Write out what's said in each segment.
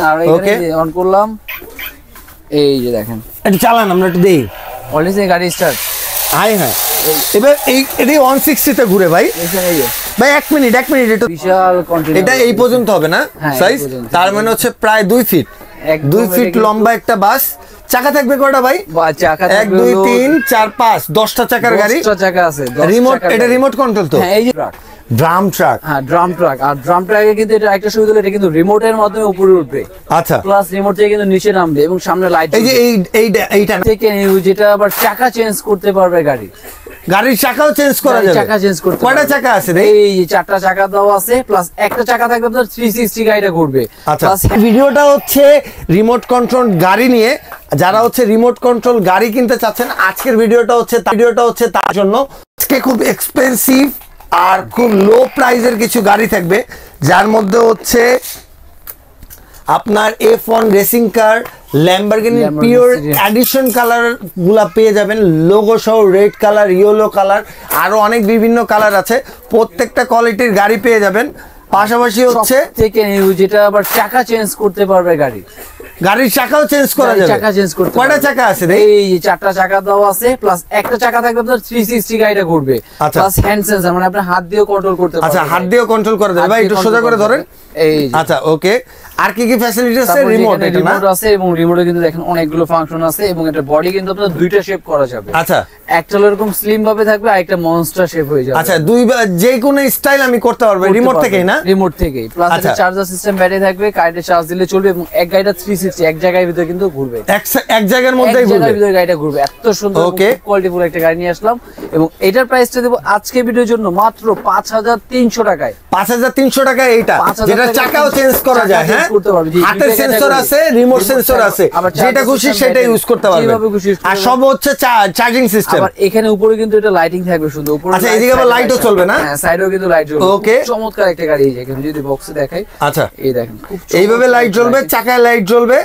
আর এখানে অন করলাম, এই যে দেখেন এটা চালান আমরা একটু দেই অলরেডি গাড়ি স্টার্ট। হ্যাঁ এবার এটি 160 তে ঘুরে ভাই। ভাই এক মিনিট একটু বিশাল কন্টেনার, এটা এই পর্যন্ত হবে না সাইজ? তার মানে হচ্ছে প্রায় 2 ফিট, 2 ফিট লম্বা একটা বাস। চাকা থাকবে কয়টা ভাই? চাকা 1 2 3 4 5 10টা চাকার গাড়ি, 10টা চাকা আছে। রিমোট, এটা রিমোট কন্ট্রোল তো? হ্যাঁ এই যে ট্রাক, ড্রাম ট্রাক। হ্যাঁ ড্রাম ট্রাক। আর ড্রাম ট্রাকে কিন্তু এটা একটা সুবিধা, এটা কিন্তু রিমোটের মাধ্যমে উপরে উঠবে। আচ্ছা, প্লাস রিমোট থেকে কিন্তু নিচে নামবে এবং সামনে লাইট, এই যে এইটা থেকে যেটা আবার চাকা চেঞ্জ করতে পারবে গাড়ি, গাড়ির চাকাও চেঞ্জ করা যাবে। চাকা চেঞ্জ করতে কয়টা চাকা আছে রে? এই যে 4টা চাকা দেওয়া আছে, প্লাস একটা চাকা থাকবে আপনার 360 গাড়িটা ঘুরবে। আচ্ছা, ভিডিওটা হচ্ছে রিমোট কন্ট্রোল গাড়ি নিয়ে। যারা হচ্ছে রিমোট কন্ট্রোল গাড়ি কিনতে চাচ্ছেন, আজকের ভিডিওটা হচ্ছে তার জন্য। আজকে খুব এক্সপেন্সিভ আর খুব লো প্রাইসের কিছু গাড়ি থাকবে, যার মধ্যে হচ্ছে আপনার F1 racing car, Lamborghini pure addition colour গুলা পেয়ে যাবেন, লোগো সহ রেড কালার, ইয়েলো কালার, আরো অনেক বিভিন্ন কালার আছে। প্রত্যেকটা কোয়ালিটির গাড়ি পেয়ে যাবেন। পাশাপাশি হচ্ছে থেকে যেটা আবার চাকা চেঞ্জ করতে পারবে গাড়ি, গাড়ির চাকাও চেঞ্জ করা যাবে। চাকা চেঞ্জ করতে কয়টা চাকা আছে রে? এই যে 4টা চাকা দেওয়া আছে, প্লাস একটা চাকা থাকবে আপনার 360 গাড়িটা ঘুরবে। প্লাস হ্যান্ড সেন্সর, মানে আপনি হাত দিয়েও কন্ট্রোল করতে পারবেন। আচ্ছা, হাত দিয়েও কন্ট্রোল করা যাবে। ভাই একটু সোজা করে ধরেন। এই আচ্ছা, ওকে। আর কি কি ফ্যাসিলিটি আছে? রিমোট আছে, এবং রিমোটে কিন্তু দেখেন অনেকগুলো ফাংশন আছে, এবং এটা বডি কিন্তু আপনার দুইটা শেপ করা যাবে। আচ্ছা, একটা এরকম স্লিম ভাবে থাকবে, আর একটা মনস্টার শেপ হয়ে যাবে। আচ্ছা, যে কোনো স্টাইল আমি করতে পারবো রিমোট থেকেই না? রিমোট থেকেই। প্লাস এটা চার্জার সিস্টেম, ব্যাটারি থাকবে, কারেন্টে চার্জ দিলে চলবে, এবং এক গাড়িটা 360 এক জায়গায় ভিতরে কিন্তু ঘুরবে, এক জায়গার মধ্যেই ঘুরবে, এক জায়গার গাড়িটা ঘুরবে। এত সুন্দর কোয়ালিটিফুল একটা গাড়ি নিয়ে আসলাম, এবং এটার প্রাইসটা দেব আজকে ভিডিওর জন্য মাত্র 5300 টাকায়। 5300 টাকা এইটা, যেটা চাকাও চেঞ্জ করা যায়। হ্যাঁ, হাতের সেন্সর আছে, রিমোট সেন্সর আছে, যেটা খুশি সেটা ইউজ করতে পারবে। আর সব হচ্ছে চার্জিং সিস্টেম। আবার এখানে উপরে কিন্তু এটা লাইটিং থাকবে শুধু উপরে। আচ্ছা, এদিকে আবার লাইটও চলবে না? হ্যাঁ, সাইডেও কিন্তু লাইট জ্বলবে। ওকে, চমৎকার একটা গাড়ি। এখানে যদি বক্সে দেখাই, আচ্ছা এই দেখেন এইভাবে লাইট জ্বলবে, চাকায় লাইট জ্বলবে,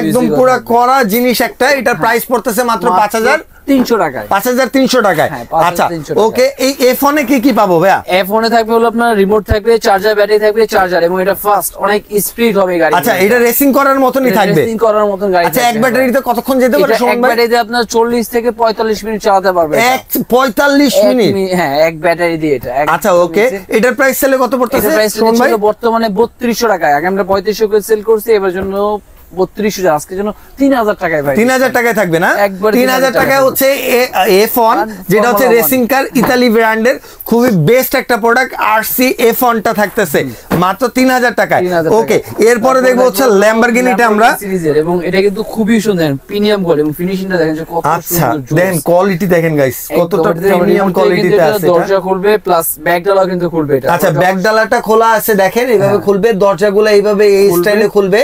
একদম পুরো করা জিনিস একটা। এটার প্রাইস পড়তেছে মাত্র 5300 টাকায়। 5300 টাকায়। আচ্ছা, ওকে। এই F1 এ কি পাবো ভাইয়া? F1 এ থাকবে হলো আপনার রিমোট থাকবে, চার্জার, ব্যাটারি থাকবে, চার্জার, এবং এটা ফাস্ট, অনেক স্পিড হবে গাড়ি। আচ্ছা, এটা রেসিং করার মতনই থাকবে? রেসিং করার মতন গাড়ি। আচ্ছা, এক ব্যাটারিতে কতক্ষণ যেতে পারে? এক ব্যাটারিতে আপনার 40 থেকে 45 মিনিট চালাতে পারবে। 45 মিনিট? হ্যাঁ, এক ব্যাটারি দিয়ে এটা। আচ্ছা, ওকে। এটার প্রাইস সেলে কত পড়তেছে? এটার প্রাইস ছিল বর্তমানে 3200 টাকায়। আগে আমরা 3500 করে সেল করছি, এবার জন্য 3200, আজকের জন্য 3000 টাকায় ভাই। 3000 টাকায় থাকবে না? 3000 টাকায় হচ্ছে F1, যেটা হচ্ছে রেসিং কার, ইতালি ব্র্যান্ডের খুবই বেস্ট একটা প্রোডাক্ট। RC F1 টা থাকতেছে মাত্র 3000 টাকায়। ওকে, এরপরে দেখবো হচ্ছে ল্যাম্বরগিনিটা আমরা সিরিজের, এবং এটা কিন্তু খুবই সুন্দর প্রিমিয়াম কোয়ালিটি, এবং ফিনিশিংটা দেখেন যে কত সুন্দর। আচ্ছা, দেন কোয়ালিটি দেখেন গাইস, কতটা প্রিমিয়াম কোয়ালিটিতে আছে। দরজা খুলবে, প্লাস ব্যাগডালা কিন্তু খুলবে এটা। আচ্ছা, ব্যাগডালাটা খোলা আছে, দেখেন এইভাবে খুলবে, দরজাগুলো এইভাবে এই স্টাইলে খুলবে।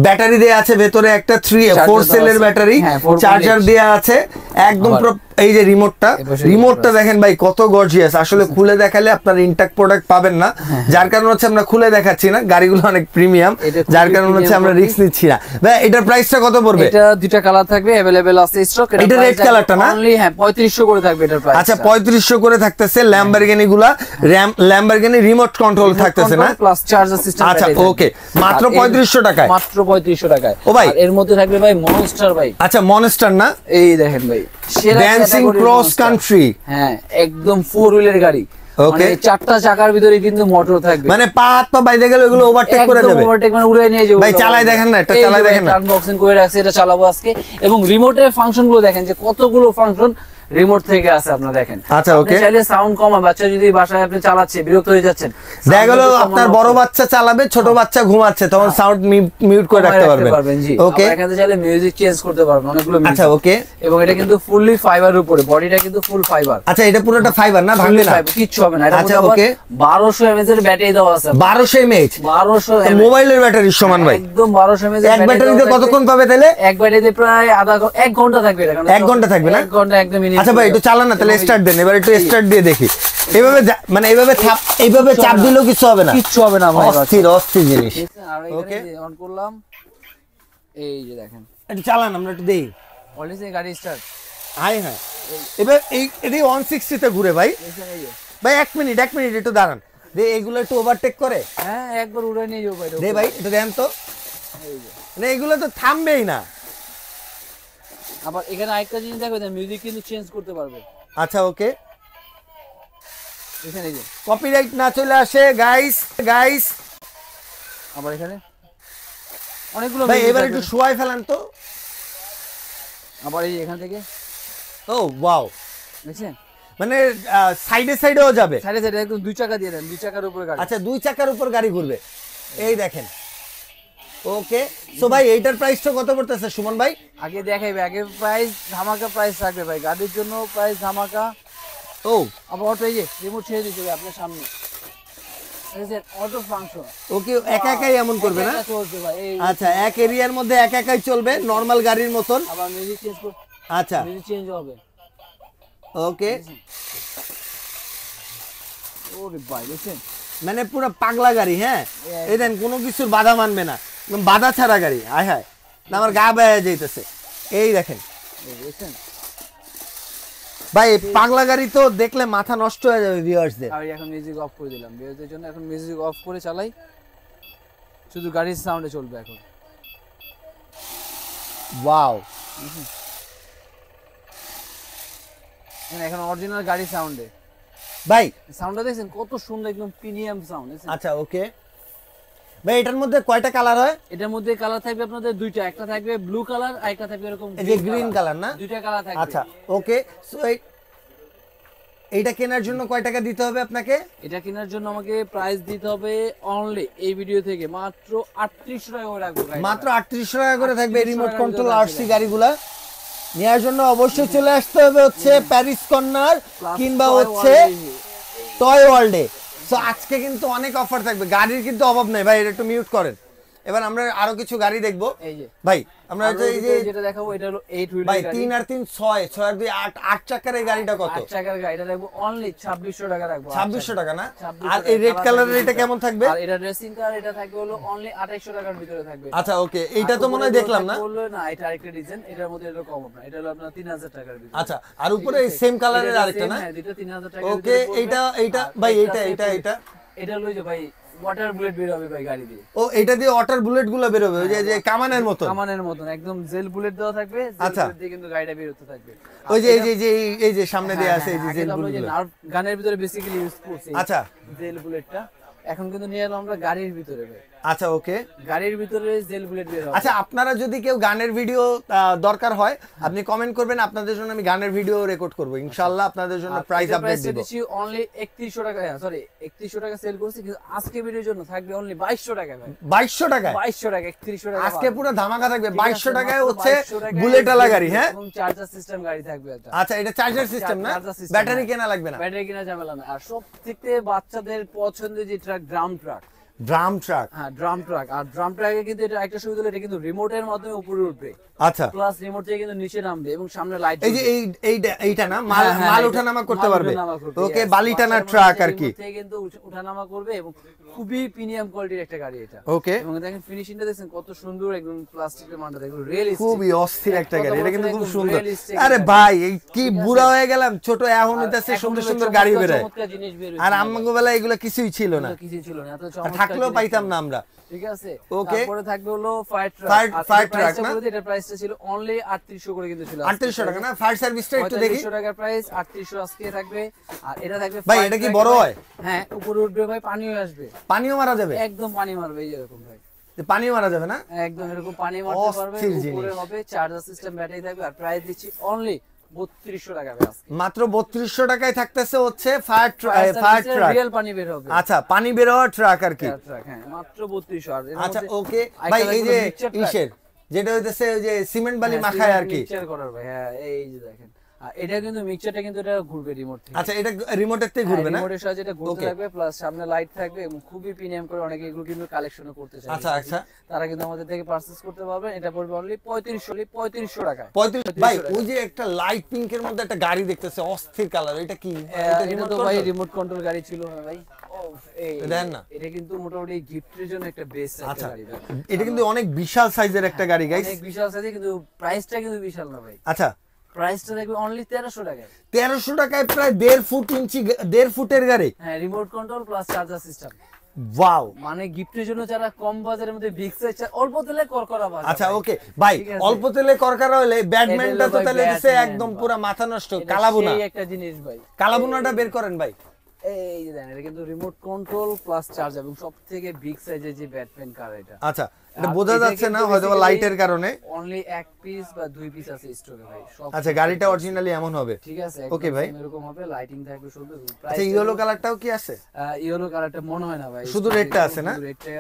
ব্যাটারি আছে ভেতরে একটা 4 সেলের ব্যাটারি, চার্জার দেয়া আছে একদম। এই যে রিমোটটা দেখেন ভাই কত গর্জিয়াস। আসলে খুলে দেখালে আপনার ইনট্যাক্ট প্রোডাক্ট পাবেন না, যার কারণে হচ্ছে আমরা খুলে দেখাচ্ছি না। গাড়িগুলো অনেক প্রিমিয়াম, যার কারণে হচ্ছে আমরা রিস্ক নিচ্ছি না। ভাই এটার প্রাইসটা কত পড়বে? এটা দুইটা কালার থাকবে, अवेलेबल আছে স্টক। এটা রেড কালারটা না? অনলি হ্যাঁ 3500 করে থাকবে এটার প্রাইস। আচ্ছা, 3500 করে থাকতেছে। ল্যাম্বরগিনি গুলা ল্যাম্বরগিনি রিমোট কন্ট্রোল থাকতেছে না? Plus charger system. আচ্ছা, ওকে, মাত্র 3500 টাকায়। মাত্র 3500 টাকায়। ও ভাই, এর মধ্যে থাকবে ভাই মনস্টার ভাই। আচ্ছা, মনস্টার না? এই দেখেন ভাই, ড্যান্সিং ক্রস কান্ট্রি। হ্যাঁ, একদম 4 হুইলের গাড়ি। ওকে, 4টা চাকার ভিতরে কিন্তু মোটর থাকবে, মানে পা বাইরে গেলে ওগুলো ওভারটেক করে দেবে। ওভারটেক মানে উড়ে নিয়ে যাবে। ভাই চালাই দেখেন না, এটা চালাই দেখেন না। আনবক্সিং করে রাখছি, এটা চালাবো আজকে। এবং রিমোটের ফাংশনগুলো দেখেন যে কতগুলো ফাংশন রিমোট থেকে আছে, আপনারা দেখেন। আচ্ছা, ওকে। চাইলে সাউন্ড কমা, বাচ্চা যদি বাসায় আপনি চালাচ্ছে বিরক্ত হয়ে যাচ্ছেন, দেখা গেল আপনার বড় বাচ্চা চালাবে, ছোট বাচ্চা ঘুমাচ্ছে, তখন সাউন্ড মিউট করে রাখতে পারবেন। ওকে, এখানে চাইলে মিউজিক চেঞ্জ করতে পারবেন, অনেকগুলো। আচ্ছা, ওকে। এবং এটা কিন্তু ফুললি ফাইবার উপরে, বডিটা কিন্তু ফুল ফাইবার। আচ্ছা, এটা পুরোটা ফাইবার না? ভাঙবে না, কিচ্ছু হবে না। এটা আচ্ছা, ওকে। 1200 mAh এর ব্যাটারি দেওয়া আছে। 1200 mAh? 1200 মোবাইলের ব্যাটারির সমান ভাই, একদম 1200 mAh। এক ব্যাটারিতে কতক্ষণ পাবে তাহলে? এক ব্যাটারিতে প্রায় 1 ঘন্টা থাকবে এটা। 1 ঘন্টা থাকবে না? 1 ঘন্টা একদম। আচ্ছা ভাই, একটু চালান না তাহলে, স্টার্ট দেন। এবার একটু স্টার্ট দিয়ে দেখি। এইভাবে মানে এইভাবে চাপ দিলেও কিছু হবে না? কিচ্ছু হবে না ভাই, অস্থির জিনিস। ওকে, অন করলাম, এই যে দেখেন, একটু চালান আমরা একটু দেই। অলরেডি গাড়ি স্টার্ট। হ্যাঁ, এবার এটি 160 তে ঘুরে ভাই। ভাই এক মিনিট একটু দাঁড়ান, এইগুলো একটু ওভারটেক করে। হ্যাঁ, একবার উড়ে নিয়ে যাবো ভাই। ভাই একটু দেন তো। এই যে মানে এগুলো তো থামবেই না। আবার এখানে আরেকটা জিনিস দেখো, মিউজিক কিন্তু চেঞ্জ করতে পারবে। আচ্ছা ওকে, এখানে এই যে কপিরাইট না চলে আসে গাইস। আবার এখানে অনেকগুলো ভাই music এবার থাকবে। একটু শোয়াই ফেলান তো। আবার এই যে এখান থেকে ও ওয়াও, দেখছেন মানে সাইডেও যাবে। সাইডে সাইডে একদম 2 চাকা দিয়ে দেন, 2 চাকার উপরে গাড়ি। আচ্ছা 2 চাকার উপর গাড়ি ঘুরবে, এই দেখেন। ওকে সো ভাই এইটার প্রাইসটা কত পড়তেছে সুমন ভাই? আগে দেখাইবে, আগে প্রাইস ধামাকা প্রাইস থাকবে ভাই, গাড়ির জন্য প্রাইস ধামাকা। ও আবার অটো এই যে রিমোট ছেড়ে দিতে হবে আপনার সামনে, দেখছেন অটো ফাংশন। ওকে একা একাই এমন করবে না? চলবে ভাই এই। আচ্ছা এক এরিয়ার মধ্যে একা একাই চলবে নরমাল গাড়ির মতন। আবার মিউজিক চেঞ্জ করবে, আচ্ছা মিউজিক চেঞ্জ হবে। ওকে, ওরে ভাই দেখছেন মানে পুরো পাগলা গাড়ি। হ্যাঁ এই দেন কোনো কিছুর বাধা মানবে না, একদম বাধা ছাড়া গাড়ি। আয় হায় না আমার গা বেয়ে যাইতেছে, এই দেখেন এই দেখছেন। ভাই এই পাগলা গাড়ি তো দেখলে মাথা নষ্ট হয়ে যাবে ভিউয়ার্সদের। আর এখন মিউজিক অফ করে দিলাম ভিউয়ারদের জন্য, এখন মিউজিক অফ করে চালাই, শুধু গাড়ির সাউন্ডে চলবে এখন। ওয়াও এখন অরিজিনাল গাড়ির সাউন্ডে ভাই। সাউন্ডটা দেখছেন কত সুন্দর, একদম প্রিমিয়াম সাউন্ড। আচ্ছা ওকে ভাই এটার মধ্যে কয়টা কালার হয়? এটার মধ্যে কালার থাকবে আপনাদের দুইটা, একটা থাকবে ব্লু কালার আর একটা থাকবে এরকম এই যে গ্রিন কালার না? দুইটা কালার থাকবে। আচ্ছা ওকে সো এইটা কেনার জন্য কয় টাকা দিতে হবে আপনাকে? এটা কেনার জন্য আমাকে প্রাইস দিতে হবে অনলি এই ভিডিও থেকে মাত্র 3800 টাকা করে রাখবো ভাই। মাত্র 3800 টাকা করে থাকবে 3800 রিমোট টাকার কন্ট্রোল ভিতরে আরসি গাড়িগুলা নেওয়ার জন্য অবশ্যই চলে আসতে হবে হচ্ছে প্যারিস কর্নার কিংবা হচ্ছে টয় ওয়ার্ল্ডে। সো আজকে কিন্তু অনেক অফার থাকবে, গাড়ির কিন্তু অভাব নাই ভাই। এটা একটু মিউট করেন। এবার আমরা আরো কিছু গাড়ি দেখবো এই যে ভাই। আমরা এই যে যেটা দেখাবো এটা হলো 8 হুইলের ভাই গাড়ি। 3 আর 3 6 6 আর 2 8 8 চাকার এই গাড়িটা কত? 8 চাকার গাড়ি, এটা রাখবো অনলি 2600 টাকা রাখবো। 2600 টাকা না? 2600 আর এই রেড টাকা কালারের থাকবে এটা কেমন থাকবে? আর এটা রেসিং কার, এটা থাকবে হলো অনলি 2800 টাকার ভিতরে থাকবে। আচ্ছা ওকে এইটা তো মনে হয় দেখলাম না। বললো না এটা আরেকটা ডিজাইন, এটার মধ্যে এটা কম না, এটা হলো আপনার 3000 টাকার ভিতরে। আচ্ছা আর উপরে এই সেম কালারের আরেকটা না? হ্যাঁ দুটো 3000 টাকা। ওকে এইটা ভাই এইটা এটা লই যে ভাই ওয়াটার বুলেট বের হবে ভাই গাড়ি দিয়ে। ও এটা দিয়ে ওয়াটার বুলেট গুলো বের হবে, ওই যে কামানের মতো। কামানের মতন একদম জেল বুলেট দেওয়া থাকবে, জেল আচ্ছা। বুলেট দিয়ে কিন্তু গাড়িটা বের হতে থাকবে। ওই যে এই যে সামনে দিয়ে আছে এই যে জেল বুলেট। গানের ভিতরে বেসিক্যালি ইউজ করছি আচ্ছা জেল বুলেটটা, এখন কিন্তু নিয়ে এলাম আমরা গাড়ির ভিতরে ভাই। আচ্ছা ওকে গাড়ির ভিতরে জেল বুলেট বের হবে। আচ্ছা আপনারা যদি কেউ গানের ভিডিও দরকার হয় আপনি কমেন্ট করবেন, আপনাদের জন্য আমি গানের ভিডিও রেকর্ড করব ইনশাআল্লাহ। আপনাদের জন্য প্রাইস আপডেট দিব। দিচ্ছি অনলি 3100 টাকা, সরি 3100 টাকা সেল করছি, কিন্তু আজকে ভিডিওর জন্য থাকবে অনলি 2200 টাকা ভাই। 2200 টাকা 2200 টাকা 3100 টাকা আজকে পুরো ধামাকা থাকবে। ঠিক আছে, 2200 টাকায় মাত্র হচ্ছে 2200 টাকায় বুলেট আলা গাড়ি। হ্যাঁ এবং চার্জার সিস্টেম গাড়ি থাকবে এটা। আচ্ছা এটা চার্জার সিস্টেম না? চার্জার system, ব্যাটারি হ্যাঁ। কেনা লাগবে না? ব্যাটারি কিনা ঝামেলা না। আর সব থেকে বাচ্চাদের পছন্দের যে truck, drum truck. Drum truck. হ্যাঁ ড্রাম ট্রাক। আর ড্রাম ট্রাকে কিন্তু এটা একটা সুবিধা হলো, এটা কিন্তু রিমোটের মাধ্যমে উপরে উঠবে, আচ্ছা প্লাস রিমোট থেকে কিন্তু নিচে নামবে এবং সামনে লাইট। এই যে এইটা না মাল ওঠানামা করতে পারবে। ওকে বালি টানা ট্রাক আর কি কিন্তু উঠানামা করবে এবং খুবই প্রিমিয়াম কোয়ালিটির একটা গাড়ি এটা। ওকে এবং দেখেন ফিনিশিংটা দেখেন কত সুন্দর, একদম প্লাস্টিকের মানটা দেখুন রিয়েলিস্টিক, খুবই অস্থির একটা গাড়ি। এটা কিন্তু খুব একদম সুন্দর। realistic আরে একটা ভাই এই কি ঠিক আছে? বুড়া হয়ে গেলাম, ছোট এখন হইতাছে সুন্দর সুন্দর গাড়ি বেরোয়। চমৎকার জিনিস বের আর আমাগো বেলা এগুলো কিছুই ছিল না, কিছু ছিল না, এত আর চমৎকার থাকলেও জিনিস পাইতাম ছিল। না আমরা। ঠিক আছে Okay. তারপরে থাকবে হলো ফায়ার Fire ট্রাক। truck না? এটার প্রাইসটা ছিল অনলি 3800 করে কিন্তু ছিল। 3800 টাকা না? ফায়ার সার্ভিসটা একটু দেখি। 3500 টাকার প্রাইস, 3800 আজকে থাকবে। আর এটা থাকবে ভাই, fire এটা কি truck বড় ভাই। হয়? হ্যাঁ উপরে উঠবে ভাই, পানিও আসবে, পানিও মারা যাবে? একদম পানি মারবে এই এরকম ভাই, পানিও মারা যাবে না? একদম এরকম পানি মারতে পারবে। অস্থির উপরে জিনিস। হবে চার্জার সিস্টেম, ব্যাটারি থাকবে। আর প্রাইস দিচ্ছি অনলি 3200 টাকা ভাই আজকে। মাত্র 3200 টাকায় থাকতেছে হচ্ছে ফায়ার ট্রাক। রিয়েল পানি বের হবে। আচ্ছা পানি বের হওয়ার ট্রাক আর কি। ফায়ার ট্রাক, হ্যাঁ মাত্র 3200। আর এর আচ্ছা মধ্যে ওকে আরেকটা ভাই এই দেখুন, যে mixture truck। ইসের যেটা হইতেছে ওই যে সিমেন্ট বালি হ্যাঁ, মাখায় আর কি। মিক্সচার করার ভাই, হ্যাঁ এই যে দেখেন। আর এটা কিন্তু মিক্সচারটা কিন্তু এটা ঘুরবে রিমোট থেকে। আচ্ছা এটা রিমোটের থেকে ঘুরবে না? রিমোটের সাহায্যে এটা ঘুরতে Okay. থাকবে, প্লাস সামনে লাইট থাকবে এবং খুবই প্রিমিয়াম করে অনেকে এগুলো কিন্তু কালেকশনও করতে চায়। আচ্ছা আচ্ছা তারা কিন্তু আমাদের থেকে পারচেজ করতে পারবেন। এটা পড়বে অনলি 3500 টাকা। 35 ভাই ওই যে একটা লাইট পিঙ্কের মধ্যে একটা গাড়ি দেখতেছে অস্থির কালার, এটা কি? এটা তো ভাই রিমোট কন্ট্রোল গাড়ি ছিল না ভাই। দেন না। এটা কিন্তু মোটামুটি গিফটের জন্য একটা বেস্ট একটা আচ্ছা গাড়ি ভাই। এটা কিন্তু অনেক বিশাল সাইজের একটা গাড়ি গাইস। অনেক বিশাল সাইজে, কিন্তু প্রাইসটা কিন্তু বিশাল না ভাই। আচ্ছা প্রাইসটা দেখবে অনলি 1300 টাকায়। 1300 টাকায় প্রায় 1.5 ফুট ইঞ্চি 1.5 ফুটের গাড়ি। হ্যাঁ remote control plus charger system. Wow, মানে গিফটের জন্য যারা কম বাজারের মধ্যে বিগ সাইজ অল্প তেলে করকরা বাজার। আচ্ছা ওকে ভাই, ঠিক আছে। অল্প তেলে করকরা হলে ব্যাটম্যানটা তো ভাই তাহলে দিছে Batman একদম ভাই। পুরো মাথা নষ্ট। এটা কালাবুনা, সেই একটা জিনিস ভাই। কালাবুনাটা বের করেন ভাই। এই যে দেখেন, এটা কিন্তু রিমোট কন্ট্রোল প্লাস চার্জ এবং সবথেকে বিগ সাইজের যে ব্যাটম্যান কার এটা। আচ্ছা, এটা বোঝা যাচ্ছে না হয়তো লাইটের কারণে। অনলি এক পিস বা দুই পিস আছে স্টকে ভাই সব। আচ্ছা, গাড়িটা অরিজিনালি এমন হবে। ঠিক আছে, ওকে ভাই, এরকম হবে, লাইটিং থাকবে শুধু। আচ্ছা ইয়েলো কালারটাও কি আছে? ইয়েলো কালারটা মনে হয় না ভাই, শুধু রেডটা আছে না?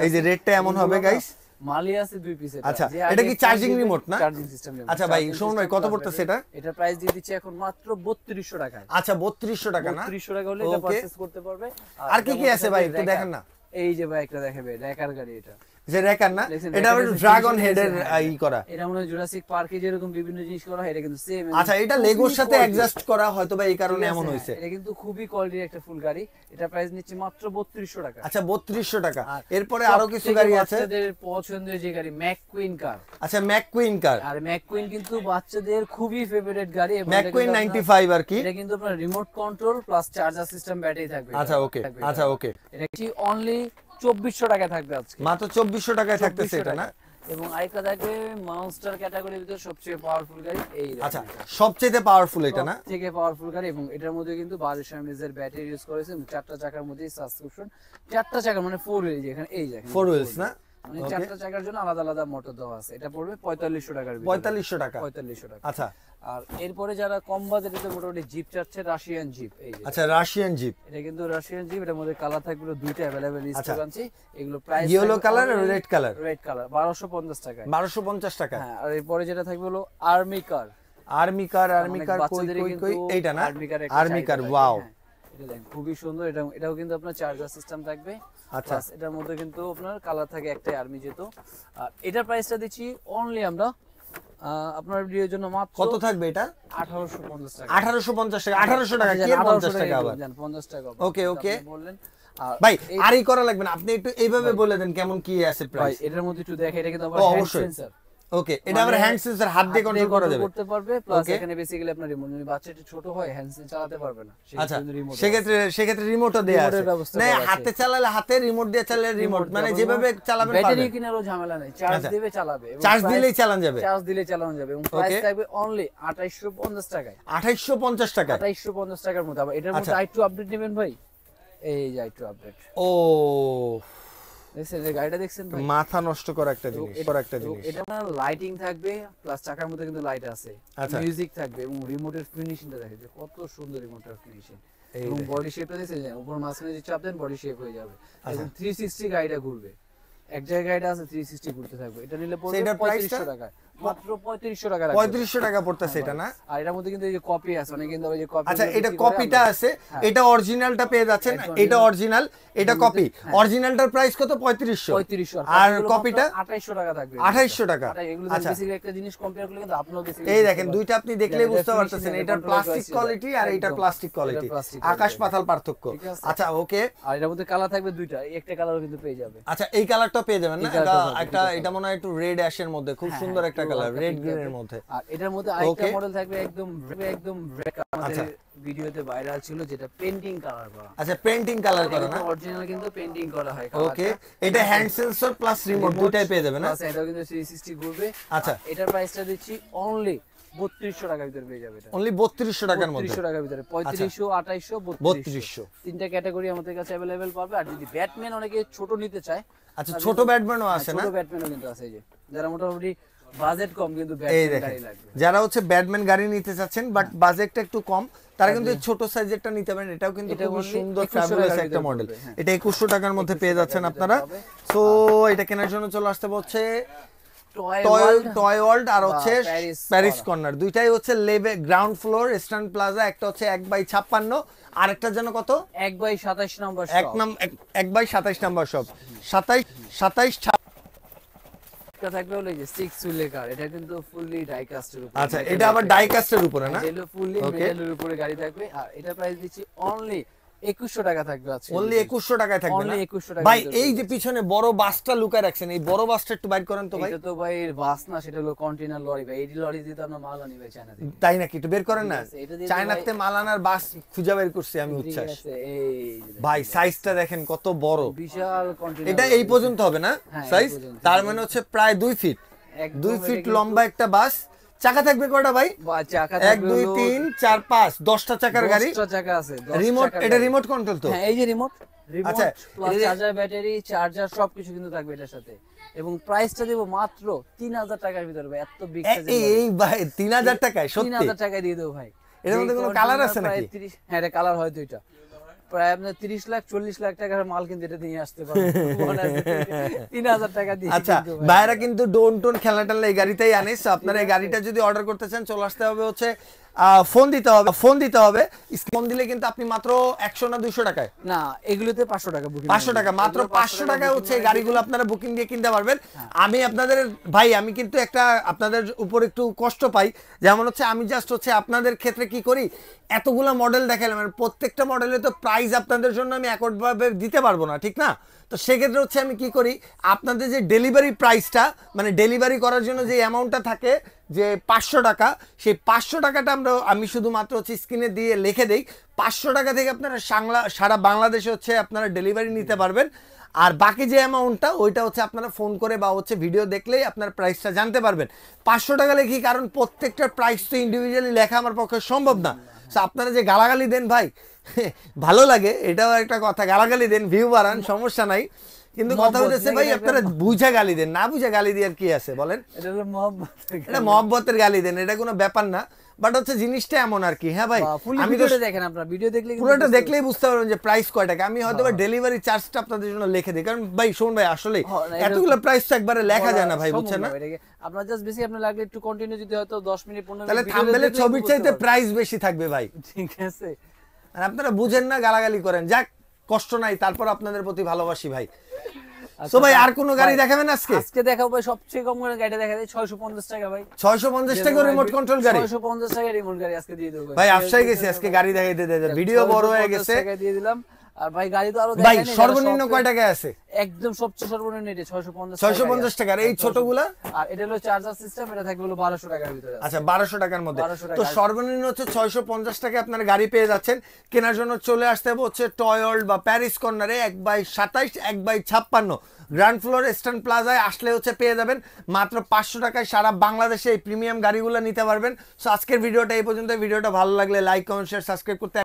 এই যে রেডটা এমন হবে গাইস। মালি আছে দুই পিসের। আচ্ছা, এটা কি চার্জিং রিমোট না? Charging system. আচ্ছা ভাই শুনুন ভাই, কত পড়তেছে এটা? এটা প্রাইস দিয়ে দিচ্ছি এখন মাত্র 3200 টাকায়। আচ্ছা 3200 টাকা না? 3200 টাকা হলে এটা পারচেজ করতে পারবে। আর কি কি আছে ভাই একটু দেখেন না। এই যে ভাই একটা দেখাবে, রেকার গাড়ি এটা। যে রেকার না, এটা আবার ড্রাগন হেডের ই করা। এটা মনে হয় জুরাসিক পার্কে যেরকম বিভিন্ন জিনিস করা হয়, এটা কিন্তু সেম। আচ্ছা, এটা লেগোর সাথে অ্যাডজাস্ট করা হয়তো বা এই কারণে এমন হইছে। এটা কিন্তু খুবই কোয়ালিটির একটা ফুল গাড়ি। এটা প্রাইস নিচ্ছে মাত্র 3200 টাকা। আচ্ছা 3200 টাকা। এরপরে আরো কিছু গাড়ি আছে বাচ্চাদের পছন্দের যে গাড়ি, ম্যাককুইন কার। আচ্ছা ম্যাককুইন কার। আর ম্যাককুইন কিন্তু বাচ্চাদের খুবই ফেভারিট গাড়ি। ম্যাককুইন 95 আর কি। এটা কিন্তু আপনার remote control plus charger system battery থাকবে। আচ্ছা ওকে, আচ্ছা ওকে। এটা কি অনলি 2400 টাকায় থাকবে আজকে। মাত্র 2400 টাকায় থাকতেছে এটা না? এবং আরেকটা থাকবে মনস্টার ক্যাটাগরির ভিতরে সবচেয়ে পাওয়ারফুল গাড়ি এই। আচ্ছা, সবচেয়ে পাওয়ারফুল এটা না? থেকে পাওয়ারফুল গাড়ি, এবং এটার মধ্যে কিন্তু 1200 mAh এর ব্যাটারি ইউজ করেছে। চারটা চাকার মধ্যে সাবস্ক্রিপশন, চারটা চাকা মানে 4 হুইল, যেখানে এই দেখেন 4 হুইলস না? মানে চারটা চাকার জন্য আলাদা আলাদা মোটর দেওয়া আছে। এটা পড়বে 4500 টাকার ভিতরে। 4500 টাকা। 4500 টাকা। আচ্ছা, আর এরপরে যারা কম বাজেটে মোটামুটি জিপ চাচ্ছে, রাশিয়ান জিপ এই যে। আচ্ছা রাশিয়ান জিপ। এটা কিন্তু রাশিয়ান জিপ, এটার মধ্যে কালার থাকবে দুইটা अवेलेबल স্টক আছে। এগুলো প্রাইস ইয়েলো কালার আর রেড কালার। রেড কালার 1250 টাকায়। 1250 টাকা। হ্যাঁ, আর এরপরে যেটা থাকবে হলো আর্মি কার। আর্মি কার, আর্মি কার কই কই কই এইটা না? আর্মি কার, ওয়াও। এটা দেখেন খুবই সুন্দর। এটাও কিন্তু আপনার চার্জার সিস্টেম থাকবে। আচ্ছা, এটার মধ্যে কিন্তু আপনার কালার থাকে একটাই, আর্মি যেহেতু। আর এটার প্রাইসটা দিচ্ছি অনলি আমরা আপনার ভিডিওর জন্য মাত্র কত থাকবে এটা? 1850 টাকা। 1850 টাকা। 1800 টাকা কি 50 টাকা আবার? 50 টাকা। ওকে ওকে বললেন ভাই, আরই করা লাগবে না, আপনি একটু এইভাবে বলে দেন কেমন কি আছে ভাই। প্রাইস। এটার মধ্যে একটু দেখে, এটা কিন্তু আবার হ্যান্ড অবশ্যই। সেন্সর। ওকে, এটা আবার হ্যান্ড সেন্সর, হাত দিয়ে কন্ট্রোল করা যাবে। করতে পারবে। প্লাস এখানে বেসিক্যালি আপনার রিমোট, যদি বাচ্চাটা ছোট হয় হ্যান্ড সেন্সর চালাতে পারবে না, আচ্ছা, সেক্ষেত্রে রিমোটও দেয়া আছে। না হাতে চালালে হাতে, রিমোট দিয়ে চালালে রিমোট, মানে যেভাবে চালাবেন পারবেন। ব্যাটারি কিনারও ঝামেলা নাই, চার্জ দিবে চালাবে। চার্জ দিলেই চালানো যাবে। চার্জ দিলে চালানো যাবে। এবং প্রাইস থাকবে অনলি 2850 টাকায়। 2850 টাকা। 2850 টাকার মধ্যে। আবার এটার মধ্যে i2 আপডেট নেবেন ভাই। এই যে i2 আপডেট। ও দেখছেন যে গাড়িটা দেখছেন ভাই, মাথা নষ্ট করা একটা জিনিস। এটা আপনার লাইটিং থাকবে, প্লাস চাকার মধ্যে কিন্তু লাইট আছে, মিউজিক থাকবে, এবং রিমোটের ফিনিশিংটা দেখেন যে কত সুন্দর রিমোটের ফিনিশিং। এবং বডি শেপটা দেখছেন যে উপর মাঝখানে যে চাপ দেন বডি শেপ হয়ে যাবে। এবং 360 গাড়িটা ঘুরবে। এক জায়গায় গাড়িটা আছে 360 ঘুরতে থাকবে। এটা নিলে পড়বে 3500 টাকা। মাত্র 3500 টাকা। 3500 টাকা পড়তেছে এটা না? আর এটার মধ্যে কিন্তু এই যে কপি আছে, অনেকে কিন্তু ওই যে কপি। আচ্ছা, এটা কপিটা আছে, এটা অরিজিনালটা পেয়ে যাচ্ছেন। এটা অরিজিনাল, এটা কপি। অরিজিনালটার প্রাইস কত? 3500। আর কপিটা 2800 টাকা থাকবে। 2800 টাকা। এগুলো বেসিক্যালি একটা জিনিস কম্পেয়ার করলে কিন্তু আপনিও বেসিক্যালি এই দেখেন, দুইটা আপনি দেখলেই বুঝতে পারতেছেন, এটার প্লাস্টিক কোয়ালিটি আর এটার প্লাস্টিক কোয়ালিটি আকাশ পাতাল পার্থক্য। আচ্ছা ওকে। আর এটার মধ্যে কালার থাকবে দুইটা, একটা কালারও কিন্তু পেয়ে যাবে। আচ্ছা, এই কালারটাও পেয়ে যাবেন না? এটা মনে হয় একটু রেড অ্যাশের মধ্যে, খুব সুন্দর একটা কালার, রেড গ্রিন এর মধ্যে। আর এটার মধ্যে আরেকটা মডেল থাকবে একদম রেড, আমাদের ভিডিওতে ভাইরাল ছিল, যেটা পেইন্টিং কালার করা। আচ্ছা, পেইন্টিং কালার করা না? অরিজিনাল কিন্তু পেইন্টিং করা হয়। ওকে, এটা হ্যান্ড সেন্সর প্লাস রিমোট দুটাই পেয়ে যাবেন না? আচ্ছা, এটাও কিন্তু 360 ঘুরবে। আচ্ছা, এটার প্রাইসটা দিচ্ছি অনলি 3200 টাকার ভিতরে পেয়ে যাবে। এটা অনলি 3200 টাকার মধ্যে। 3200 টাকার ভিতরে 3500, 2800, 3200 তিনটা ক্যাটাগরি আমাদের কাছে अवेलेबल পাবে। আর যদি ব্যাটম্যান অনেকে ছোট নিতে চায়, আচ্ছা ছোট ব্যাটম্যানও আছে না? ছোট ব্যাটম্যানও কিন্তু আছে। এই যে যারা মোটামুটি বাজেট কম কিন্তু ব্যাটম্যান গাড়ি লাগবে, যারা হচ্ছে ব্যাটম্যান গাড়ি নিতে চাচ্ছেন বাট বাজেটটা একটু কম, তারা কিন্তু এই ছোট সাইজেরটা নিতে পারেন। এটাও কিন্তু খুব সুন্দর ফ্যাবুলাস একটা মডেল। এটা 2100 টাকার মধ্যে পেয়ে যাচ্ছেন আপনারা। সো এটা কেনার জন্য চলে আসতে হচ্ছে টয় ওয়ার্ল্ড আর হচ্ছে প্যারিস কর্নার। দুইটাই হচ্ছে level ground floor eastern plaza. একটা হচ্ছে 1/56, আর একটা যেন কত 1/27 নম্বর শপ। 1/27 নম্বর শপ। 27 এটা থাকবে হলো এই যে 6 হুইলের কার। এটা কিন্তু ফুললি ডাই কাস্টের উপরে। আচ্ছা, এটা আবার ডাই কাস্টের উপরে না? এটা ফুললি মেটালের উপরে গাড়ি থাকবে। আর এটা প্রাইস দিচ্ছি অনলি 2100 টাকা থাকবে আজকে অনলি 2100 টাকায় থাকবে অনলি না 2100 টাকা ভাই এই যে পিছনে বড় বাসটা লুকায় রাখছেন এই বড় বাসটা একটু বাইর করেন তো ভাই এটা তো ভাই বাস না সেটা হলো কন্টেইনার লরি ভাই এই লরি দিয়ে তো আমরা মাল আনি ভাই চায়না থেকে তাই নাকি একটু বের করেন না এটা দিয়ে চায়নাতে মাল আনার বাস খুঁজে বের করছি আমি ঠিক উচ্ছ্বাস আছে এই যে ভাই সাইজটা দেখেন কত বড় বিশাল কন্টেইনার এটা এই পর্যন্ত হবে না হ্যাঁ, এই সাইজ পর্যন্ত। তার মানে হচ্ছে প্রায় 2 ফিট একদম 2 এটা ফিট কিন্তু- লম্বা একটা বাস চাকা থাকবে কয়টা ভাই চাকা 1 থাকবে 2 হলো 3 4 5 10টা চাকার গাড়ি 10টা চাকা আছে 10 রিমোট চাকার এটা গাড়ি। রিমোট কন্ট্রোল তো হ্যাঁ এই যে রিমোট আচ্ছা, প্লাস এই যে- চার্জার ব্যাটারি চার্জার সবকিছু কিন্তু থাকবে এটার সাথে এবং প্রাইসটা দেব মাত্র 3000 টাকার ভিতরে ভাই এত বিগ এই ভাই 3000 টাকায় সত্যি 3000 টাকায় দিয়ে দেবো ভাই এর মধ্যে কোনো কালার আছে নাকি হ্যাঁ এটা কালার হয় দুইটা প্রায় আপনার 30 লাখ 40 লাখ টাকার মাল কিন্তু এটা নিয়ে আসতে পারবেন 3000 টাকা দিয়ে আচ্ছা কিন্তু ভাই। ভাইরা কিন্তু ডোন টোন খেলনা টেলনা এই গাড়িটাই আনে So, আপনারা এই গাড়িটা যদি অর্ডার করতে চান চলে আসতে হবে হচ্ছে ফোন দিতে হবে ফোন দিলে কিন্তু আপনি মাত্র 100 না 200 টাকায় না এগুলোতে 500 টাকা বুকিং 500 টাকা মাত্র 500 টাকায় হচ্ছে এই গাড়িগুলো আপনারা বুকিং দিয়ে কিনতে পারবেন আমি আপনাদের ভাই আমি কিন্তু একটা আপনাদের উপর একটু কষ্ট পাই যেমন হচ্ছে আমি জাস্ট হচ্ছে আপনাদের ক্ষেত্রে কি করি এতগুলো মডেল দেখালাম মানে প্রত্যেকটা মডেলে তো প্রাইস আপনাদের জন্য আমি একভাবে দিতে পারবো না ঠিক না তো সেক্ষেত্রে হচ্ছে আমি কি করি আপনাদের যে ডেলিভারি প্রাইসটা মানে ডেলিভারি করার জন্য যে অ্যামাউন্টটা থাকে যে 500 টাকা সেই 500 টাকাটা আমি শুধুমাত্র হচ্ছে স্ক্রিনে দিয়ে লিখে দেই 500 টাকা থেকে আপনারা সারা বাংলাদেশে হচ্ছে আপনারা ডেলিভারি নিতে পারবেন আর বাকি যে অ্যামাউন্টটা ওইটা হচ্ছে আপনারা ফোন করে বা হচ্ছে ভিডিও দেখলেই আপনার প্রাইসটা জানতে পারবেন 500 টাকা লিখি কারণ প্রত্যেকটার প্রাইস তো ইন্ডিভিজুয়ালি লেখা আমার পক্ষে সম্ভব না So, আপনারা যে গালাগালি দেন ভাই ভালো লাগে এটাও একটা কথা গালাগালি দেন ভিউ বাড়ান সমস্যা নাই কিন্তু কথা হচ্ছে ভাই আপনারা বুঝা গালি দেন না বুঝা গালি দিয়ে আর কি আছে বলেন এটা হলো মোহাম্মদ এটা মহব্বতের গালি দেন এটা কোনো ব্যাপার না বাট হচ্ছে জিনিসটা এমন আর কি হ্যাঁ ভাই আমি তো দেখেন আপনারা ভিডিও দেখলে কিন্তু পুরোটা দেখলেই বুঝতে পারবেন যে প্রাইস কয় টাকা আমি হয়তো ডেলিভারি চার্জটা আপনাদের জন্য লিখে দিই কারণ ভাই শুনুন ভাই আসলে এতগুলো প্রাইস তো একবারে লেখা যায় না ভাই বুঝছেন না আপনার জাস্ট বেশি আপনার লাগলে একটু কন্টিনিউ যদি হয়তো 10 মিনিট 15 মিনিট তাহলে থাম্বনেলের ছবির চাইতে প্রাইস বেশি থাকবে ভাই ঠিক আছে আর আপনারা বুঝেন না গালাগালি করেন যাক কষ্ট নাই তারপর আপনাদের প্রতি ভালোবাসি ভাই সো ভাই আর কোন গাড়ি দেখাবেন আজকে দেখাবো ভাই সবচেয়ে কম করে গাড়িটা দেখা যায় 650 টাকা ভাই 650 টাকা রিমোট কন্ট্রোল গাড়ি 650 টাকা রিমোট গাড়ি আজকে দিয়ে দেব ভাই আফসাই গেছে আজকে গাড়ি দেখাইতে ভিডিও বড় হয়ে গেছে টাকা দিয়ে দিলাম আর ভাই গাড়ি তো আরো ভাই সর্বনিম্ন কয় টাকা আছে একদম সবচেয়ে সর্বনিম্ন এটা 650 টাকা এই ছোটগুলা আর এটা হলো চার্জার সিস্টেম এটা থাকবে হলো 1200 টাকার ভিতরে আচ্ছা 1200 টাকার মধ্যে 1200 টাকা। তো সর্বনিম্ন হচ্ছে 650 টাকায় আপনার গাড়ি পেয়ে যাচ্ছেন কেনার জন্য চলে আসতে হবে হচ্ছে টয়ল্ড বা প্যারিস কর্নারে 1/27 1/56 গ্রাউন্ড ফ্লোর ইস্টার্ন প্লাজায় আসলে হচ্ছে পেয়ে যাবেন মাত্র 500 টাকায় সারা বাংলাদেশে এই প্রিমিয়াম গাড়িগুলো নিতে পারবেন সো আজকের ভিডিওটা এই পর্যন্ত ভিডিওটা ভালো লাগলে লাইক কমেন্ট শেয়ার সাবস্ক্রাইব করতে